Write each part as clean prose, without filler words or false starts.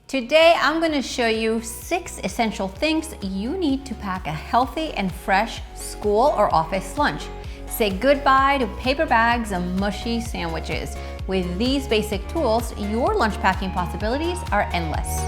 Today, I'm gonna show you 6 essential things you need to pack a healthy and fresh school or office lunch. Say goodbye to paper bags and mushy sandwiches. With these basic tools, your lunch packing possibilities are endless.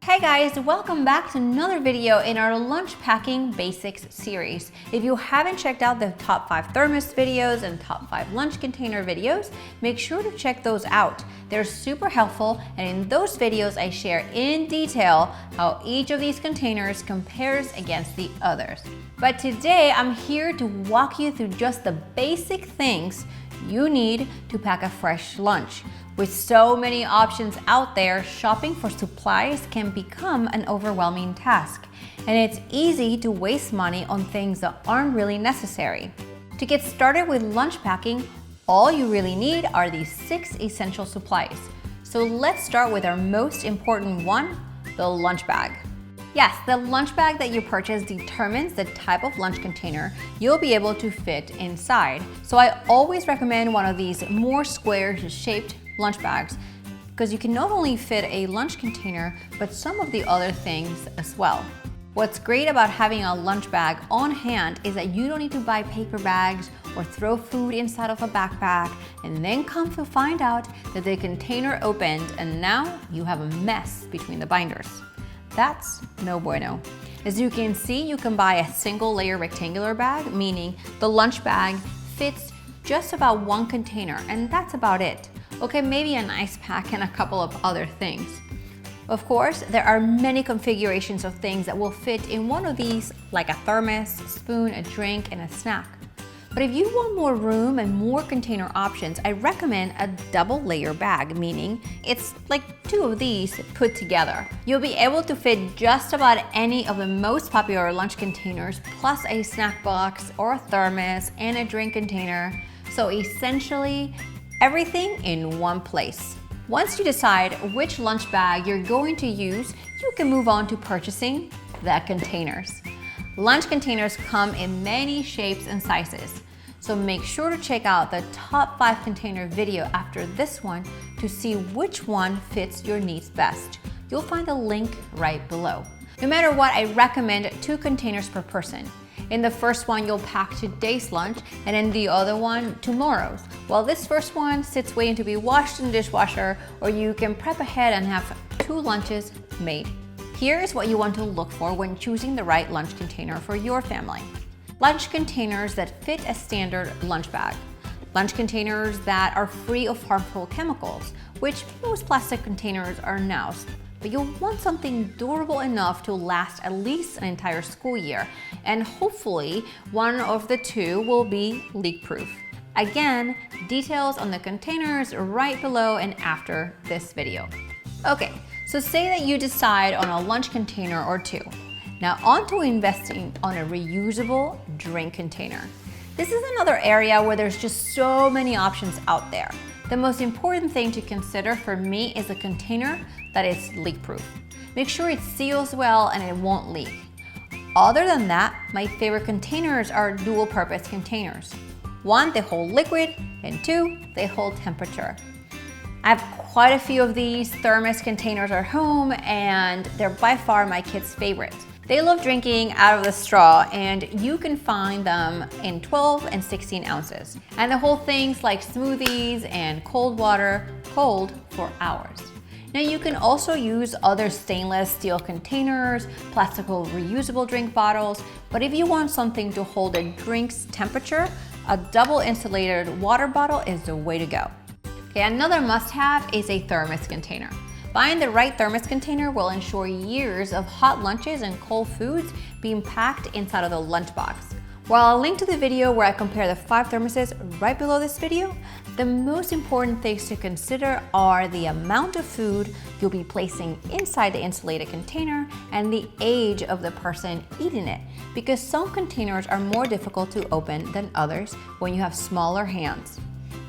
Hey guys, welcome back to another video in our lunch packing basics series. If you haven't checked out the top 5 thermos videos and top 5 lunch container videos, make sure to check those out. They're super helpful, and in those videos I share in detail how each of these containers compares against the others. But today I'm here to walk you through just the basic things you need to pack a fresh lunch. With so many options out there, shopping for supplies can become an overwhelming task, and it's easy to waste money on things that aren't really necessary. To get started with lunch packing, all you really need are these 6 essential supplies. So let's start with our most important one, the lunch bag. Yes, the lunch bag that you purchase determines the type of lunch container you'll be able to fit inside. So I always recommend one of these more square-shaped lunch bags because you can not only fit a lunch container, but some of the other things as well. What's great about having a lunch bag on hand is that you don't need to buy paper bags or throw food inside of a backpack and then come to find out that the container opened and now you have a mess between the binders. That's no bueno. As you can see, you can buy a single layer rectangular bag, meaning the lunch bag fits just about one container, and that's about it. Okay, maybe an ice pack and a couple of other things. Of course, there are many configurations of things that will fit in one of these, like a thermos, a spoon, a drink, and a snack. But if you want more room and more container options, I recommend a double layer bag, meaning it's like 2 of these put together. You'll be able to fit just about any of the most popular lunch containers, plus a snack box or a thermos and a drink container. So essentially, everything in one place. Once you decide which lunch bag you're going to use, you can move on to purchasing the containers. Lunch containers come in many shapes and sizes, so make sure to check out the top 5 container video after this one to see which one fits your needs best. You'll find a link right below. No matter what, I recommend 2 containers per person. In the first one, you'll pack today's lunch, and in the other one, tomorrow's. While this first one sits waiting to be washed in the dishwasher, or you can prep ahead and have 2 lunches made. Here's what you want to look for when choosing the right lunch container for your family. Lunch containers that fit a standard lunch bag. Lunch containers that are free of harmful chemicals, which most plastic containers are now. But you'll want something durable enough to last at least an entire school year, and hopefully one of the 2 will be leak-proof. Again, details on the containers right below and after this video. Okay, so say that you decide on a lunch container or 2. Now on to investing on a reusable drink container. This is another area where there's just so many options out there. The most important thing to consider for me is a container that is leak-proof. Make sure it seals well and it won't leak. Other than that, my favorite containers are dual-purpose containers. 1, they hold liquid, and 2, they hold temperature. I have quite a few of these thermos containers at home, and they're by far my kids' favorite. They love drinking out of the straw, and you can find them in 12 and 16 ounces. And the whole thing's like smoothies and cold water, cold for hours. Now you can also use other stainless steel containers, plastical reusable drink bottles, but if you want something to hold a drink's temperature, a double insulated water bottle is the way to go. Okay, another must-have is a thermos container. Buying the right thermos container will ensure years of hot lunches and cold foods being packed inside of the lunchbox. While I'll link to the video where I compare the 5 thermoses right below this video, the most important things to consider are the amount of food you'll be placing inside the insulated container and the age of the person eating it, because some containers are more difficult to open than others when you have smaller hands.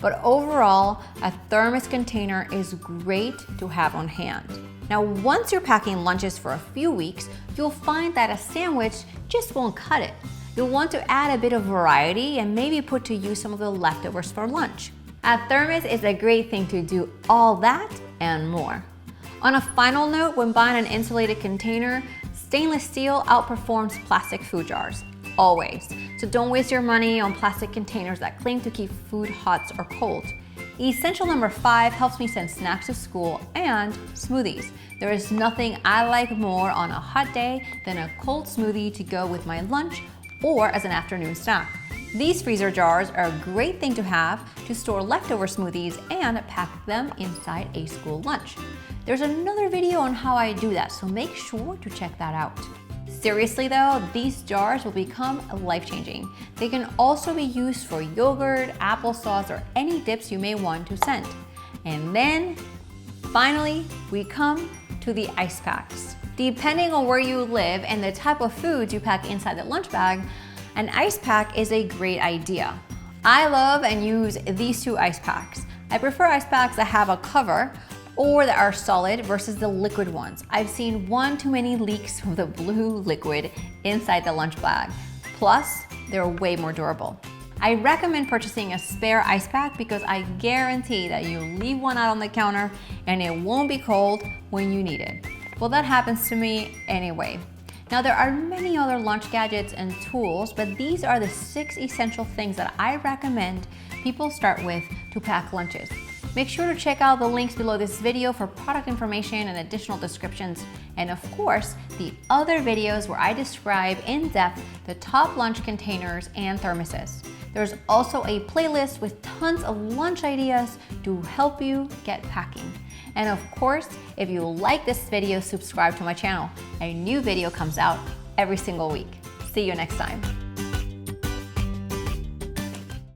But overall, a thermos container is great to have on hand. Now, once you're packing lunches for a few weeks, you'll find that a sandwich just won't cut it. You'll want to add a bit of variety and maybe put to use some of the leftovers for lunch. A Thermos is a great thing to do all that and more. On a final note, when buying an insulated container, stainless steel outperforms plastic food jars, always. So don't waste your money on plastic containers that claim to keep food hot or cold. Essential number 5 helps me send snacks to school and smoothies. There is nothing I like more on a hot day than a cold smoothie to go with my lunch or as an afternoon snack. These freezer jars are a great thing to have to store leftover smoothies and pack them inside a school lunch. There's another video on how I do that, so make sure to check that out. Seriously though, these jars will become life-changing. They can also be used for yogurt, applesauce, or any dips you may want to send. And then, finally, we come to the ice packs. Depending on where you live and the type of foods you pack inside the lunch bag, an ice pack is a great idea. I love and use these 2 ice packs. I prefer ice packs that have a cover or that are solid versus the liquid ones. I've seen one too many leaks from the blue liquid inside the lunch bag. Plus, they're way more durable. I recommend purchasing a spare ice pack because I guarantee that you'll leave one out on the counter and it won't be cold when you need it. Well, that happens to me anyway. Now, there are many other lunch gadgets and tools, but these are the 6 essential things that I recommend people start with to pack lunches. Make sure to check out the links below this video for product information and additional descriptions, and of course, the other videos where I describe in depth the top lunch containers and thermoses. There's also a playlist with tons of lunch ideas to help you get packing. And of course, if you like this video, subscribe to my channel. A new video comes out every single week. See you next time.